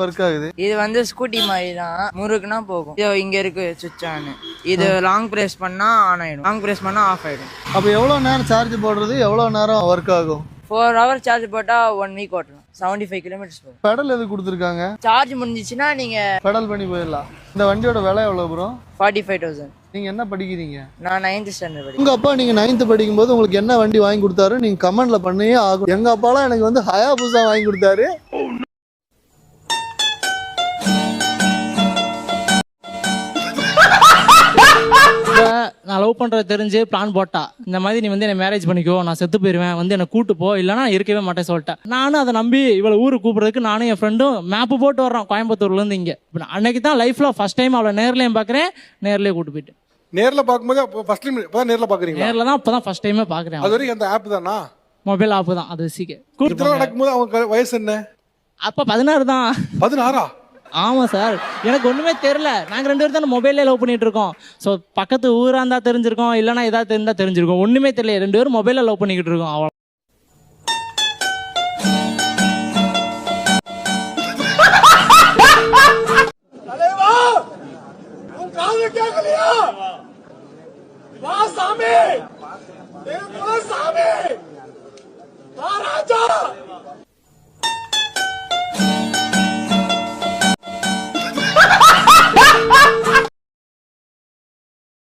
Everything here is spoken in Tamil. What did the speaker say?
ஒர்க் ஆகுது. இது வந்து ஸ்கூட்டி மாதிரி தான், முறுக்குனா போகும். இது இங்க இருக்கு சுவிட்ச் ஆன். இது லாங் பிரஸ் பண்ணா ஆன் ஆயிடும், லாங் பிரஸ் பண்ணா ஆஃப் ஆயிடும். அப்ப எவ்வளவு நேரம் சார்ஜ் போடுறது, எவ்வளவு நேரம் ஒர்க் ஆகும்? 4 hours சார்ஜ் போட்டா 1 week ஓட்டலாம். 75 kilometers போகும். பெடல் எது கொடுத்துருக்காங்க? சார்ஜ் முடிஞ்சிச்சுன்னா நீங்க பெடல் பண்ணி போயிடலாம். இந்த வண்டியோட விலை எவ்வளவு ப்ரோ? 45,000. நீங்க என்ன படிக்கிறீங்க? நான் 9th standard படிக்கிறேன். உங்க அப்பா நீங்க 9th படிக்கும் போது உங்களுக்கு என்ன வண்டி வாங்கி கொடுத்தாரு நீங்க கமெண்ட்ல பண்ணியே ஆகும். எங்க அப்பாலாம் எனக்கு வந்து ஹயாபுசா வாங்கி கொடுத்தாரு. நான் லவ் பண்றது தெரிஞ்சு பிளான் போட்டா, இந்த மாதிரி நீ வந்து என்ன மேரேஜ் பண்ணிக்கோ, நான் செத்து போயிருவேன், வந்து என்ன கூட்டு போ, இல்லைன்னா இருக்கவே மாட்டேன் சொல்லிட்டேன். நானும் அதை நம்பி இவளை ஊருக்கு கூப்பிடுறதுக்கு நானும் என் ஃப்ரெண்டும் மேப்பு போட்டு வர்றோம் கோயம்புத்தூர்ல இருந்து இங்க. அன்னைக்கு தான் லைஃப்ல ஃபர்ஸ்ட் டைம் அவளை நேர்லயும் பாக்குறேன், நேர்லயே கூட்டு போயிட்டு. நேர்ல பாக்கும்போது ஃபர்ஸ்ட் டைம் இப்பதான் நேர்ல பாக்குறீங்க? நேர்ல தான் இப்பதான் ஃபர்ஸ்ட் டைமே பாக்குறேன். அது வரைக்கும் அந்த ஆப் தானா? மொபைல் ஆப் தான் அது. இதெல்லாம் நடக்கும்போது அவங்க வயசு என்ன? அப்ப 16 தான். 16? ஆமா சார், எனக்கு ஒண்ணுமே தெரியல. நாங்க 2 பேரும் தான் மொபைல்ல லவ் பண்ணிட்டு இருக்கோம். ஸோ பக்கத்து ஊரா இருந்தா தெரிஞ்சிருக்கோம், இல்லைன்னா ஏதாவது தெரிஞ்சா தெரிஞ்சிருக்கோம். ஒண்ணுமே தெரியல, 2 பேரும் மொபைல்ல லவ் பண்ணிக்கிட்டு இருக்கோம். அவ்வளோ காது கேட்கலையா? வா சாமி.